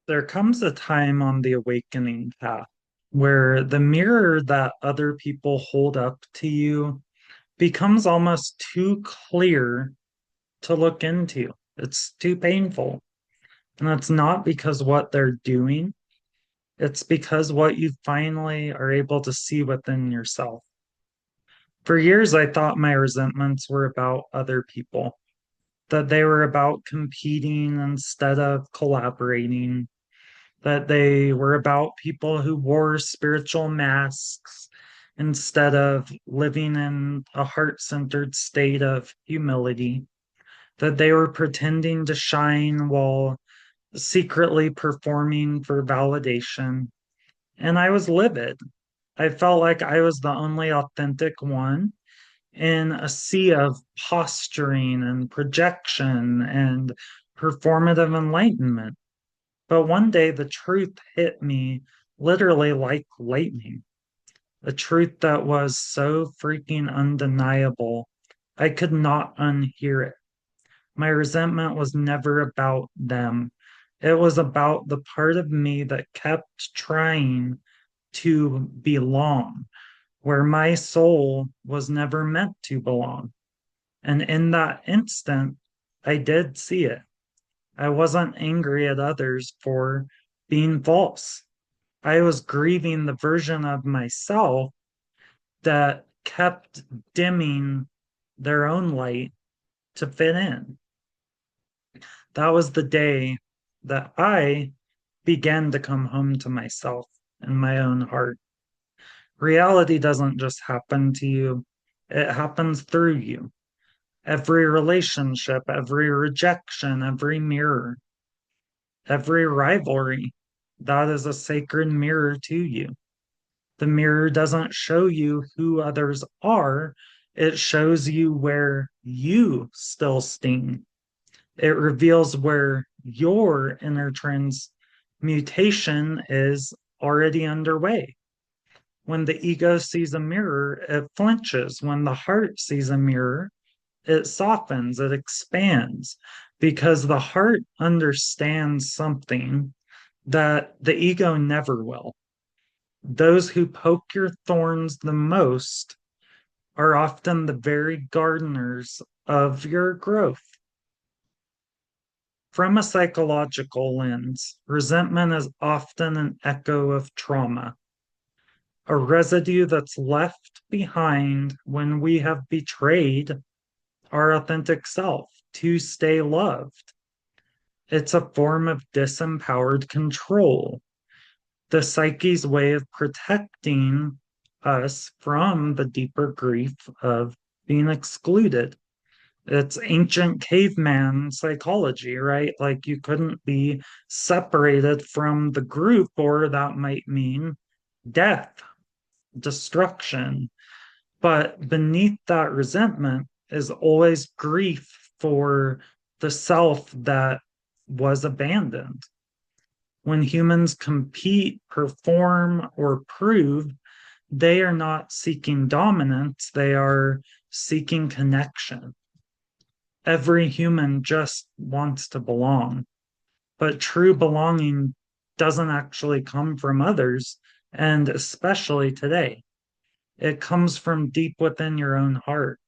There comes a time on the awakening path where the mirror that other people hold up to you becomes almost too clear to look into. It's too painful. And that's not because what they're doing, it's because what you finally are able to see within yourself. For years, I thought my resentments were about other people, that they were about competing instead of collaborating, that they were about people who wore spiritual masks instead of living in a heart centered state of humility, that they were pretending to shine while secretly performing for validation. And I was livid. I felt like I was the only authentic one in a sea of posturing and projection and performative enlightenment. But one day the truth hit me literally like lightning. A truth that was so freaking undeniable, I could not unhear it. My resentment was never about them. It was about the part of me that kept trying to belong, where my soul was never meant to belong. And in that instant, I did see it. I wasn't angry at others for being false. I was grieving the version of myself that kept dimming their own light to fit in. That was the day that I began to come home to myself and my own heart. Reality doesn't just happen to you, it happens through you. Every relationship, every rejection, every mirror, every rivalry, that is a sacred mirror to you. The mirror doesn't show you who others are, it shows you where you still sting. It reveals where your inner transmutation is already underway. When the ego sees a mirror, it flinches. When the heart sees a mirror, it softens, it expands, because the heart understands something that the ego never will. Those who poke your thorns the most are often the very gardeners of your growth. From a psychological lens, resentment is often an echo of trauma, a residue that's left behind when we have betrayed our authentic self to stay loved. It's a form of disempowered control, the psyche's way of protecting us from the deeper grief of being excluded. It's ancient caveman psychology, right? Like you couldn't be separated from the group, or that might mean death, destruction. But beneath that resentment is always grief for the self that was abandoned. When humans compete, perform, or prove, they are not seeking dominance, they are seeking connection. Every human just wants to belong, but true belonging doesn't actually come from others, and especially today. It comes from deep within your own heart.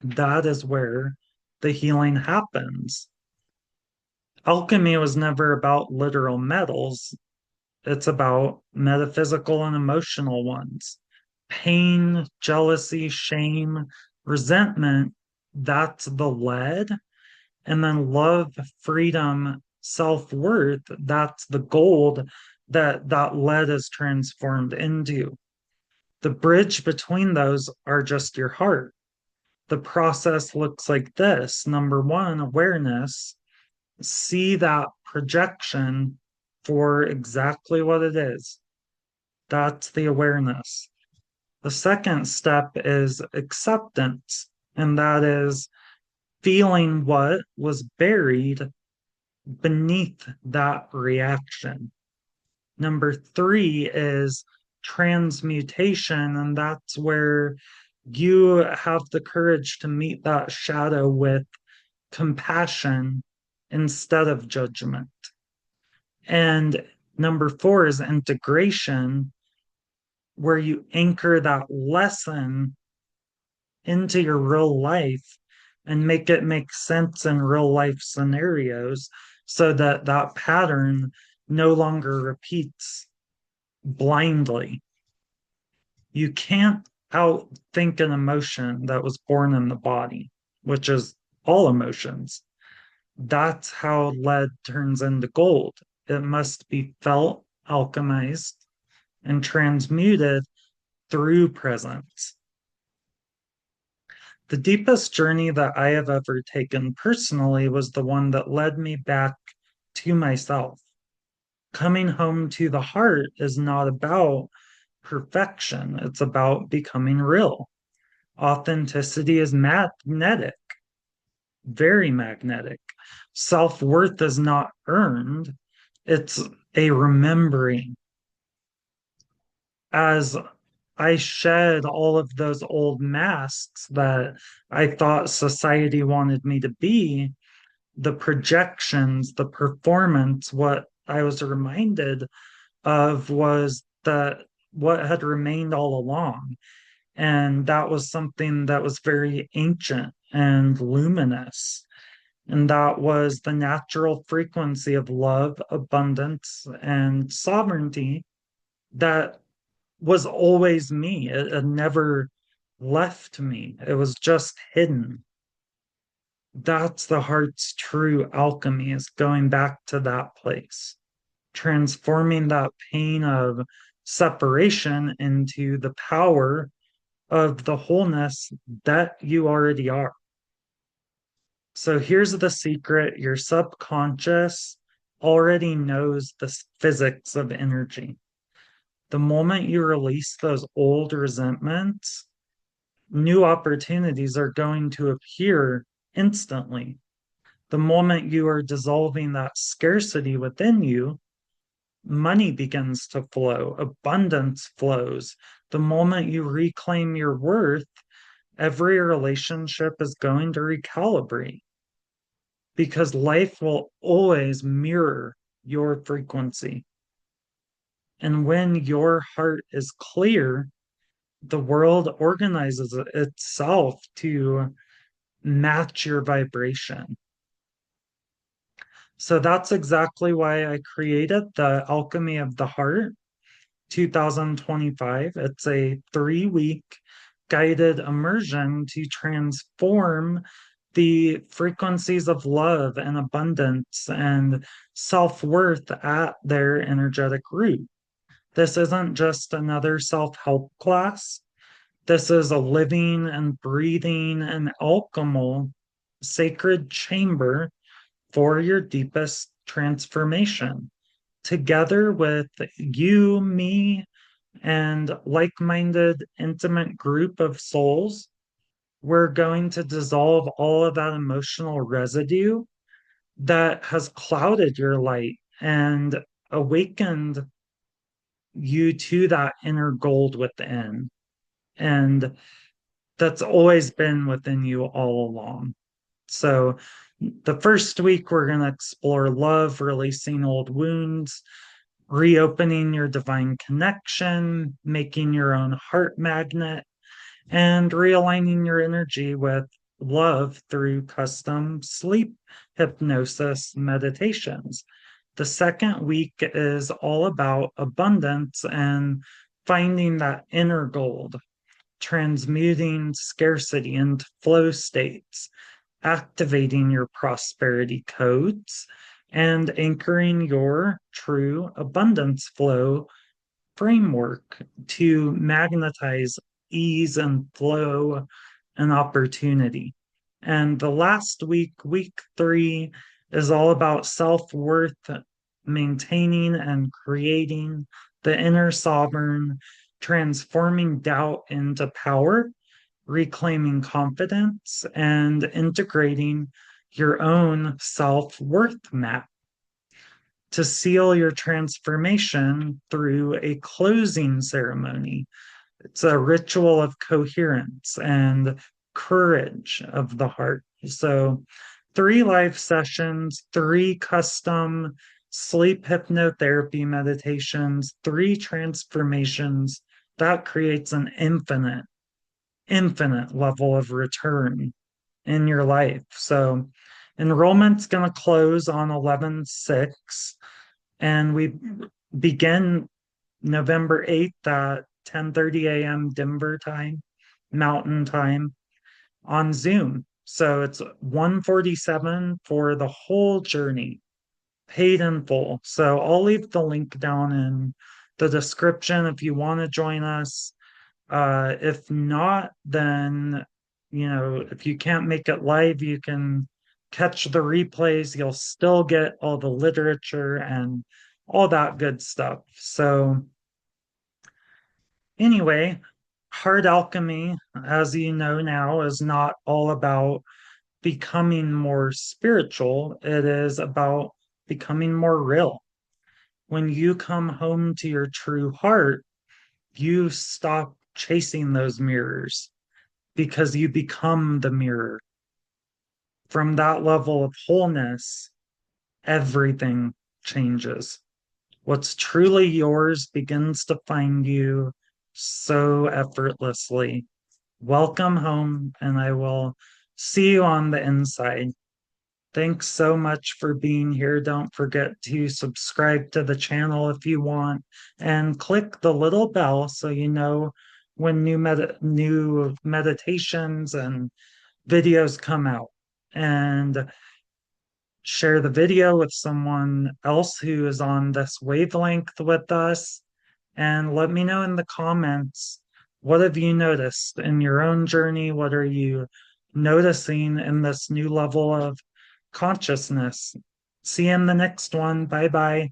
That is where the healing happens. Alchemy was never about literal metals, it's about metaphysical and emotional ones. Pain, jealousy, shame, resentment, that's the lead. And then love, freedom, self worth, that's the gold that that lead is transformed into. The bridge between those are just your heart. The process looks like this. Number one, awareness. See that projection for exactly what it is. That's the awareness. The second step is acceptance, and that is feeling what was buried beneath that reaction. Number three is transmutation, and that's where you have the courage to meet that shadow with compassion instead of judgment. And number four is integration, where you anchor that lesson into your real life and make it make sense in real life scenarios so that that pattern no longer repeats blindly. You can't outthink an emotion that was born in the body, which is all emotions. That's how lead turns into gold. It must be felt, alchemized, and transmuted through presence. The deepest journey that I have ever taken personally was the one that led me back to myself. Coming home to the heart is not about perfection, it's about becoming real. Authenticity is magnetic, very magnetic. Self worth is not earned, it's a remembering. As I shed all of those old masks that I thought society wanted me to be, the projections, the performance, what I was reminded of was that what had remained all along. And that was something that was very ancient and luminous. And that was the natural frequency of love, abundance, and sovereignty that was always me. It had never left me, it was just hidden. That's the heart's true alchemy, is going back to that place, transforming that pain of separation into the power of the wholeness that you already are. So here's the secret: your subconscious already knows the physics of energy. The moment you release those old resentments, new opportunities are going to appear instantly. The moment you are dissolving that scarcity within you, money begins to flow, abundance flows. The moment you reclaim your worth, every relationship is going to recalibrate because life will always mirror your frequency. And when your heart is clear, the world organizes itself to match your vibration. So that's exactly why I created the Alchemy of the Heart 2025. It's a 3 week guided immersion to transform the frequencies of love and abundance and self worth at their energetic root. This isn't just another self help class. This is a living and breathing and alchemical sacred chamber for your deepest transformation. Together with you, me, and like minded, intimate group of souls, we're going to dissolve all of that emotional residue that has clouded your light and awakened you to that inner gold within. And that's always been within you all along. So, the first week, we're going to explore love, releasing old wounds, reopening your divine connection, making your own heart magnet, and realigning your energy with love through custom sleep hypnosis meditations. The second week is all about abundance and finding that inner gold, transmuting scarcity into flow states, activating your prosperity codes, and anchoring your true abundance flow framework to magnetize ease and flow and opportunity. And the last week, week 3, is all about self worth, maintaining and creating the inner sovereign, transforming doubt into power, reclaiming confidence, and integrating your own self worth map to seal your transformation through a closing ceremony. It's a ritual of coherence and courage of the heart. So, 3 live sessions, 3 custom sleep hypnotherapy meditations, three transformations. That creates an infinite level of return in your life. So enrollment's going to close on 11/6, and we begin November 8th at 10:30 a.m. Denver time, Mountain time on Zoom. So it's 147 for the whole journey, paid in full. So I'll leave the link down in the description if you want to join us. If not, then, if you can't make it live, you can catch the replays. You'll still get all the literature and all that good stuff. So, anyway, hard alchemy, as you know now, is not all about becoming more spiritual, it is about becoming more real. When you come home to your true heart, you stop chasing those mirrors because you become the mirror. From that level of wholeness, everything changes. What's truly yours begins to find you so effortlessly. Welcome home, and I will see you on the inside. Thanks so much for being here. Don't forget to subscribe to the channel if you want, and click the little bell so you know when new meditations and videos come out. And share the video with someone else who is on this wavelength with us. And let me know in the comments, what have you noticed in your own journey? What are you noticing in this new level of consciousness? See you in the next one. Bye bye.